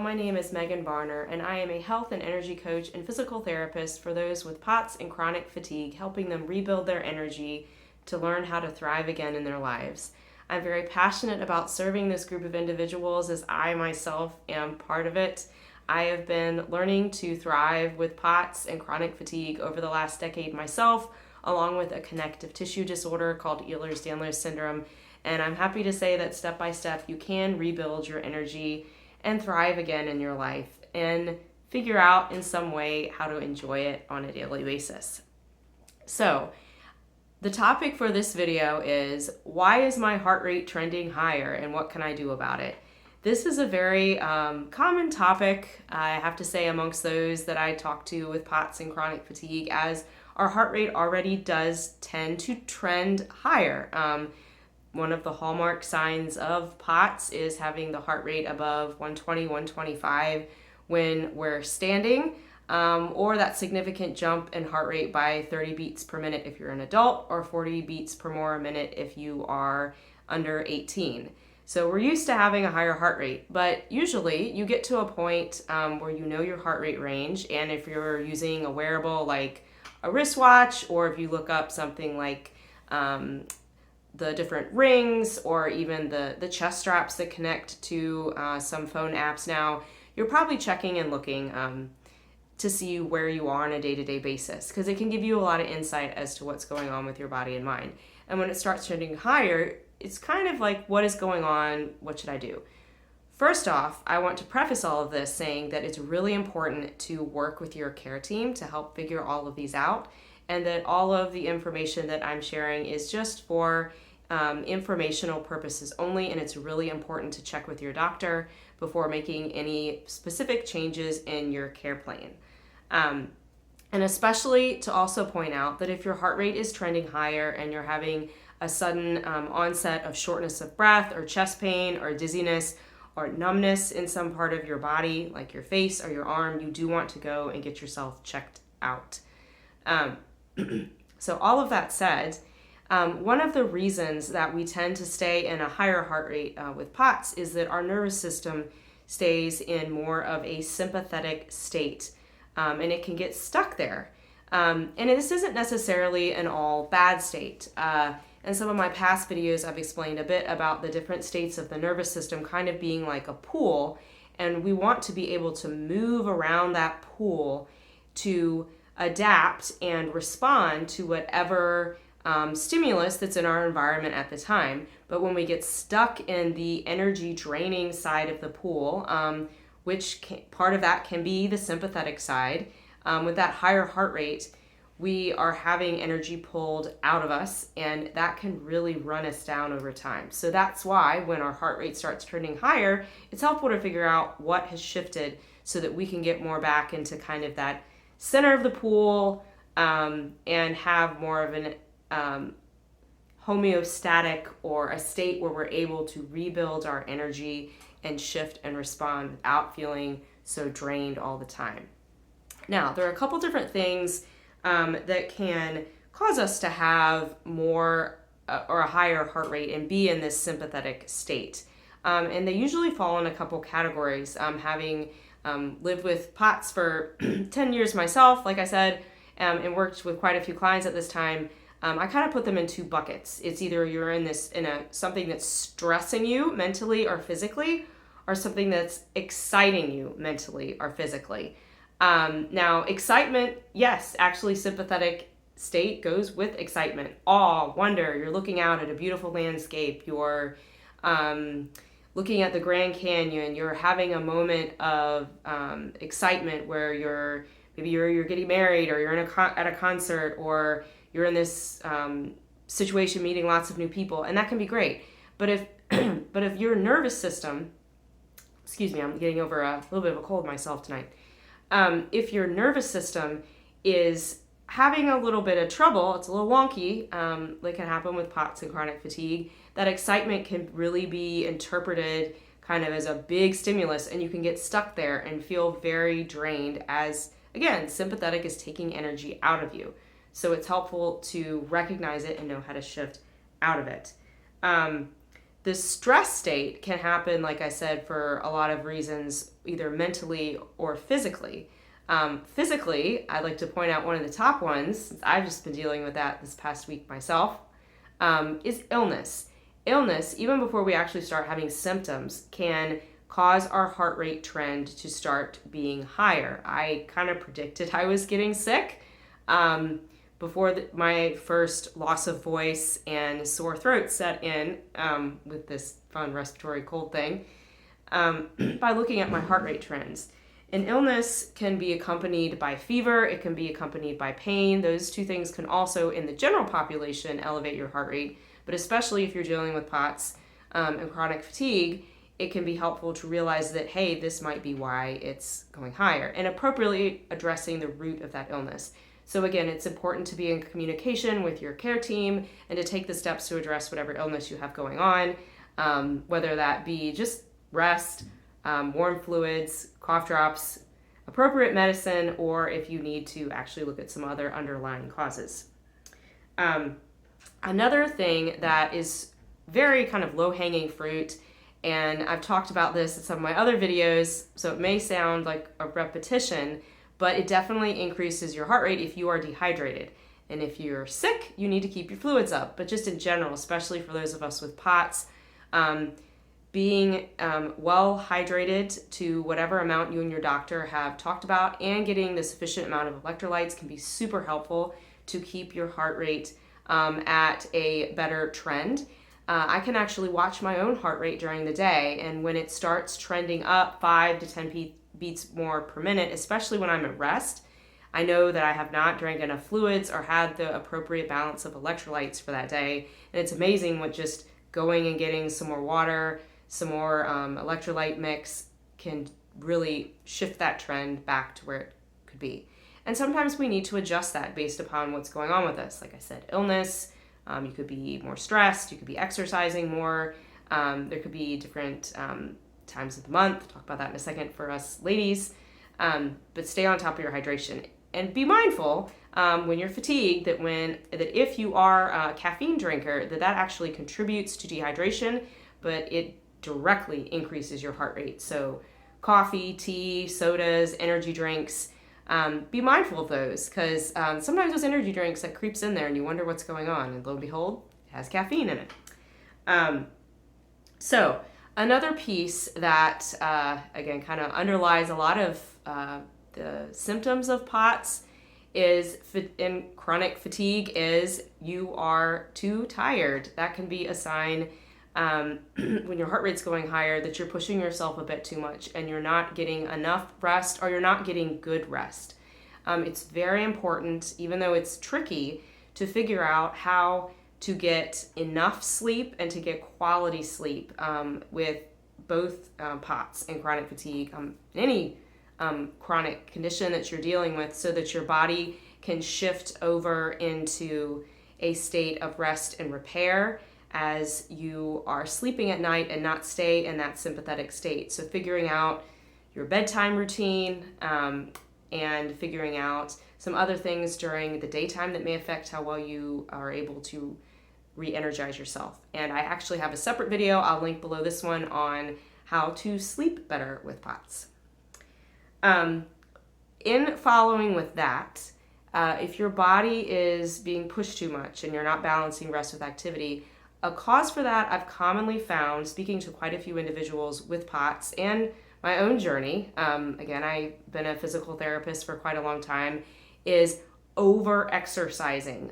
My name is Megan Varner, and I am a health and energy coach and physical therapist for those with POTS and chronic fatigue, helping them rebuild their energy to learn how to thrive again in their lives. I'm very passionate about serving this group of individuals as I myself am part of it. I have been learning to thrive with POTS and chronic fatigue over the last decade myself, along with a connective tissue disorder called Ehlers-Danlos syndrome. And I'm happy to say that step by step you can rebuild your energy and thrive again in your life and figure out in some way how to enjoy it on a daily basis. So, the topic for this video is, why is my heart rate trending higher and what can I do about it? This is a very common topic, I have to say, amongst those that I talk to with POTS and chronic fatigue, as our heart rate already does tend to trend higher. One of the hallmark signs of POTS is having the heart rate above 120, 125 when we're standing, or that significant jump in heart rate by 30 beats per minute if you're an adult, or 40 beats per more a minute if you are under 18. So we're used to having a higher heart rate, but usually you get to a point where you know your heart rate range, and if you're using a wearable like a wristwatch, or if you look up something like the different rings, or even the chest straps that connect to some phone apps now, you're probably checking and looking to see where you are on a day-to-day basis, because it can give you a lot of insight as to what's going on with your body and mind. And when it starts trending higher, it's kind of like, what is going on? What should I do? First off, I want to preface all of this saying that it's really important to work with your care team to help figure all of these out, and that all of the information that I'm sharing is just for informational purposes only, and it's really important to check with your doctor before making any specific changes in your care plan. And especially to also point out that if your heart rate is trending higher and you're having a sudden onset of shortness of breath or chest pain or dizziness or numbness in some part of your body, like your face or your arm, you do want to go and get yourself checked out. So all of that said, one of the reasons that we tend to stay in a higher heart rate with POTS is that our nervous system stays in more of a sympathetic state, and it can get stuck there. And this isn't necessarily an all bad state. In some of my past videos, I've explained a bit about the different states of the nervous system kind of being like a pool, and we want to be able to move around that pool to adapt and respond to whatever stimulus that's in our environment at the time. But when we get stuck in the energy draining side of the pool, part of that can be the sympathetic side, with that higher heart rate, we are having energy pulled out of us, and that can really run us down over time. So that's why when our heart rate starts trending higher, it's helpful to figure out what has shifted so that we can get more back into kind of that center of the pool, and have more of an homeostatic, or a state where we're able to rebuild our energy and shift and respond without feeling so drained all the time. Now, there are a couple different things that can cause us to have more or a higher heart rate and be in this sympathetic state. And they usually fall in a couple categories. Having lived with POTS for 10 years myself, like I said, and worked with quite a few clients at this time, I kind of put them in two buckets. It's either you're in something that's stressing you mentally or physically, or something that's exciting you mentally or physically. Now, excitement, yes, actually sympathetic state goes with excitement. Awe, wonder, you're looking out at a beautiful landscape, you're looking at the Grand Canyon, you're having a moment of excitement where you're getting married, or you're at a concert, or you're in this situation meeting lots of new people, and that can be great. But if your nervous system, excuse me, I'm getting over a little bit of a cold myself tonight. If your nervous system is having a little bit of trouble, it's a little wonky, like can happen with POTS and chronic fatigue, that excitement can really be interpreted kind of as a big stimulus, and you can get stuck there and feel very drained as, again, sympathetic is taking energy out of you. So it's helpful to recognize it and know how to shift out of it. The stress state can happen, like I said, for a lot of reasons either mentally or physically. Physically, I'd like to point out one of the top ones, since I've just been dealing with that this past week myself, is illness. Illness, even before we actually start having symptoms, can cause our heart rate trend to start being higher. I kind of predicted I was getting sick before my first loss of voice and sore throat set in with this fun respiratory cold thing by looking at my heart rate trends. An illness can be accompanied by fever, it can be accompanied by pain. Those two things can also, in the general population, elevate your heart rate, but especially if you're dealing with POTS and chronic fatigue, it can be helpful to realize that, hey, this might be why it's going higher, and appropriately addressing the root of that illness. So again, it's important to be in communication with your care team and to take the steps to address whatever illness you have going on, whether that be just rest, warm fluids, cough drops, appropriate medicine, or if you need to actually look at some other underlying causes. Another thing that is very kind of low-hanging fruit, and I've talked about this in some of my other videos, so it may sound like a repetition, but it definitely increases your heart rate if you are dehydrated. And if you're sick, you need to keep your fluids up. But just in general, especially for those of us with POTS, being well hydrated to whatever amount you and your doctor have talked about and getting the sufficient amount of electrolytes can be super helpful to keep your heart rate at a better trend. I can actually watch my own heart rate during the day, and when it starts trending up 5 to 10 beats more per minute, especially when I'm at rest, I know that I have not drank enough fluids or had the appropriate balance of electrolytes for that day. And it's amazing what just going and getting some more water, some more electrolyte mix can really shift that trend back to where it could be. And sometimes we need to adjust that based upon what's going on with us. Like I said, illness, you could be more stressed, you could be exercising more, there could be different times of the month. Talk about that in a second for us ladies, but stay on top of your hydration. And be mindful when you're fatigued that if you are a caffeine drinker, that actually contributes to dehydration, but it directly increases your heart rate. So coffee, tea, sodas, energy drinks, be mindful of those, because sometimes those energy drinks that creeps in there and you wonder what's going on, and lo and behold, it has caffeine in it. So another piece that, again, kind of underlies a lot of the symptoms of POTS in chronic fatigue is you are too tired. That can be a sign when your heart rate's going higher that you're pushing yourself a bit too much and you're not getting enough rest, or you're not getting good rest. It's very important, even though it's tricky, to figure out how to get enough sleep and to get quality sleep with both POTS and chronic fatigue, any chronic condition that you're dealing with, so that your body can shift over into a state of rest and repair as you are sleeping at night and not stay in that sympathetic state. So figuring out your bedtime routine and figuring out some other things during the daytime that may affect how well you are able to re-energize yourself. And I actually have a separate video, I'll link below this one, on how to sleep better with POTS. In following with that, if your body is being pushed too much and you're not balancing rest with activity, a cause for that I've commonly found, speaking to quite a few individuals with POTS and my own journey, again, I've been a physical therapist for quite a long time, is over-exercising.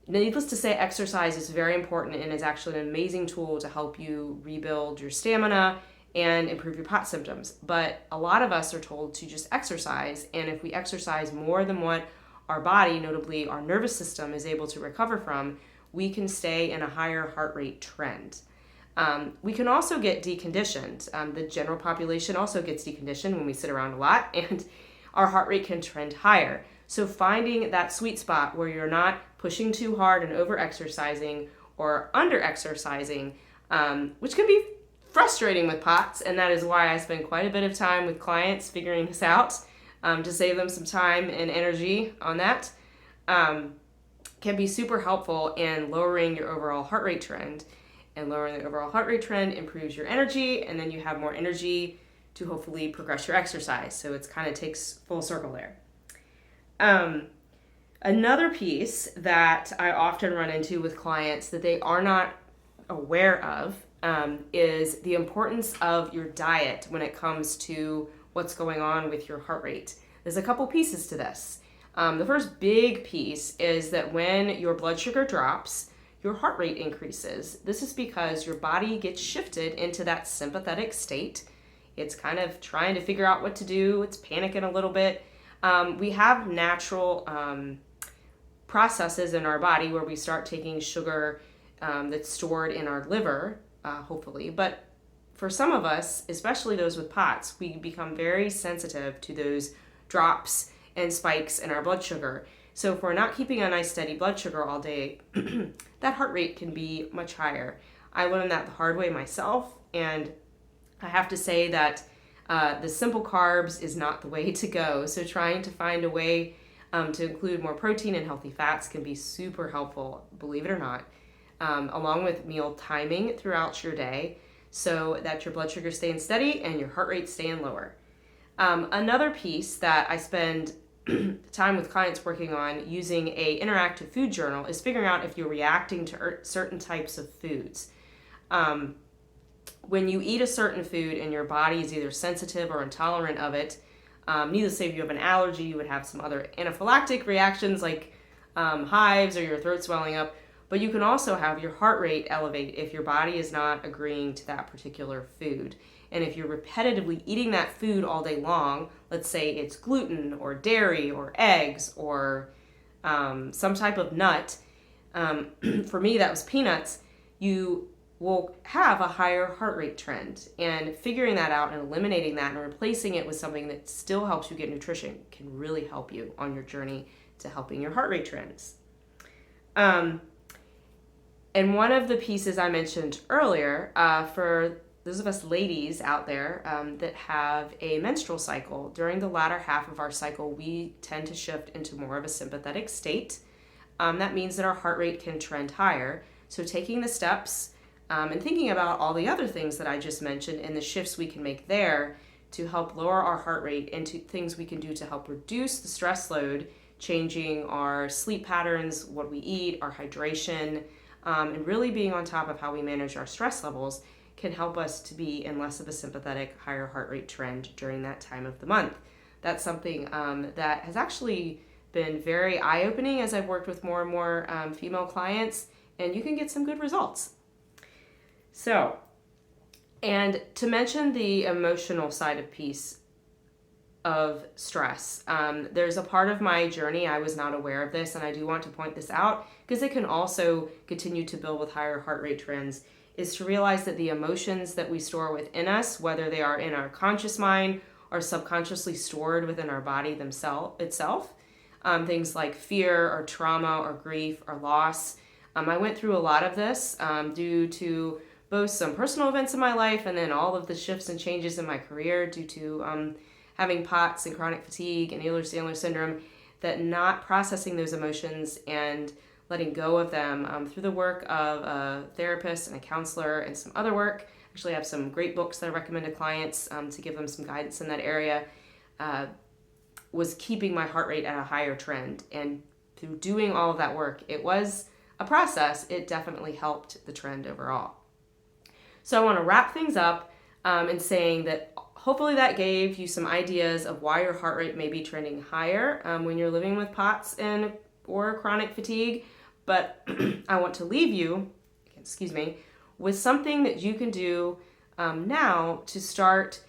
Needless to say, exercise is very important and is actually an amazing tool to help you rebuild your stamina and improve your POTS symptoms. But a lot of us are told to just exercise, and if we exercise more than what our body, notably our nervous system, is able to recover from, we can stay in a higher heart rate trend. We can also get deconditioned. The general population also gets deconditioned when we sit around a lot, and our heart rate can trend higher. So finding that sweet spot where you're not pushing too hard and over-exercising or under-exercising, which can be frustrating with POTS, and that is why I spend quite a bit of time with clients figuring this out to save them some time and energy on that, can be super helpful in lowering your overall heart rate trend. And lowering the overall heart rate trend improves your energy, and then you have more energy to hopefully progress your exercise. So it's kind of takes full circle there. Another piece that I often run into with clients that they are not aware of is the importance of your diet when it comes to what's going on with your heart rate. There's a couple pieces to this. The first big piece is that when your blood sugar drops, your heart rate increases. This is because your body gets shifted into that sympathetic state. It's kind of trying to figure out what to do. It's panicking a little bit. We have natural processes in our body where we start taking sugar that's stored in our liver, hopefully. But for some of us, especially those with POTS, we become very sensitive to those drops and spikes in our blood sugar. So if we're not keeping a nice steady blood sugar all day, that heart rate can be much higher. I learned that the hard way myself, and I have to say that the simple carbs is not the way to go. So trying to find a way to include more protein and healthy fats can be super helpful, believe it or not, along with meal timing throughout your day so that your blood sugar is staying steady and your heart rate staying lower. Another piece that I spend time with clients working on using a interactive food journal is figuring out if you're reacting to certain types of foods. When you eat a certain food and your body is either sensitive or intolerant of it, needless to say, if you have an allergy, you would have some other anaphylactic reactions like hives or your throat swelling up, but you can also have your heart rate elevate if your body is not agreeing to that particular food. And if you're repetitively eating that food all day long, let's say it's gluten or dairy or eggs or some type of nut, for me that was peanuts, you will have a higher heart rate trend. And figuring that out and eliminating that and replacing it with something that still helps you get nutrition can really help you on your journey to helping your heart rate trends. And one of the pieces I mentioned earlier, for those of us ladies out there that have a menstrual cycle, during the latter half of our cycle, we tend to shift into more of a sympathetic state. That means that our heart rate can trend higher. So taking the steps and thinking about all the other things that I just mentioned and the shifts we can make there to help lower our heart rate and to things we can do to help reduce the stress load, changing our sleep patterns, what we eat, our hydration, and really being on top of how we manage our stress levels can help us to be in less of a sympathetic, higher heart rate trend during that time of the month. That's something that has actually been very eye-opening as I've worked with more and more female clients, and you can get some good results. So, and to mention the emotional side of piece of stress, there's a part of my journey I was not aware of this, and I do want to point this out because it can also continue to build with higher heart rate trends, is to realize that the emotions that we store within us, whether they are in our conscious mind or subconsciously stored within our body itself, things like fear or trauma or grief or loss. I went through a lot of this due to both some personal events in my life and then all of the shifts and changes in my career due to having POTS and chronic fatigue and Ehlers-Danlos syndrome, that not processing those emotions and letting go of them through the work of a therapist and a counselor and some other work. Actually, I have some great books that I recommend to clients to give them some guidance in that area, was keeping my heart rate at a higher trend. And through doing all of that work, it was a process. It definitely helped the trend overall. So I want to wrap things up in saying that hopefully that gave you some ideas of why your heart rate may be trending higher when you're living with POTS or chronic fatigue. But I want to leave you, with something that you can do now to start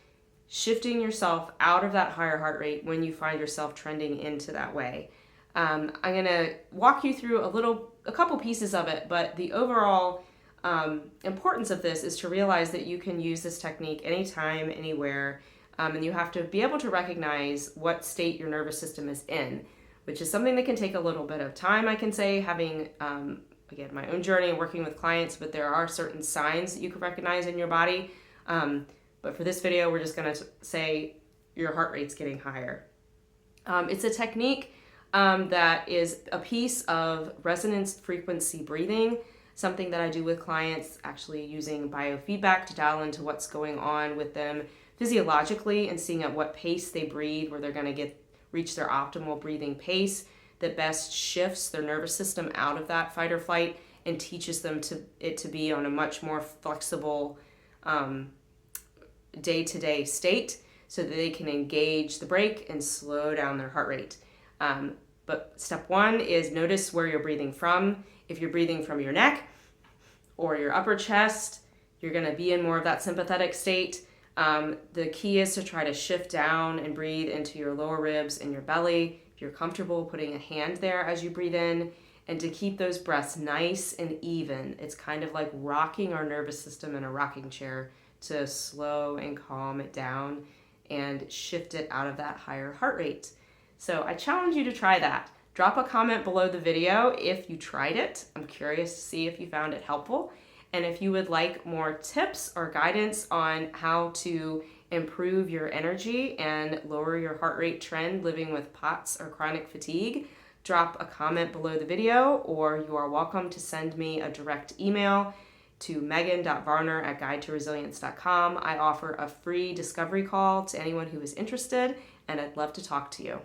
shifting yourself out of that higher heart rate when you find yourself trending into that way. I'm going to walk you through a couple pieces of it, but the overall importance of this is to realize that you can use this technique anytime, anywhere, and you have to be able to recognize what state your nervous system is in, which is something that can take a little bit of time, I can say, having, again, my own journey and working with clients, but there are certain signs that you can recognize in your body. But for this video, we're just going to say your heart rate's getting higher. It's a technique that is a piece of resonance frequency breathing, something that I do with clients, actually using biofeedback to dial into what's going on with them physiologically and seeing at what pace they breathe, where they're going to reach their optimal breathing pace that best shifts their nervous system out of that fight or flight and teaches them to be on a much more flexible day-to-day state so that they can engage the brake and slow down their heart rate. But step one is notice where you're breathing from. If you're breathing from your neck or your upper chest, you're going to be in more of that sympathetic state. The key is to try to shift down and breathe into your lower ribs and your belly. If you're comfortable putting a hand there as you breathe in, and to keep those breaths nice and even. It's kind of like rocking our nervous system in a rocking chair to slow and calm it down and shift it out of that higher heart rate. So I challenge you to try that. Drop a comment below the video if you tried it. I'm curious to see if you found it helpful. And if you would like more tips or guidance on how to improve your energy and lower your heart rate trend living with POTS or chronic fatigue, drop a comment below the video, or you are welcome to send me a direct email to megan.varner@guidetoresilience.com. I offer a free discovery call to anyone who is interested, and I'd love to talk to you.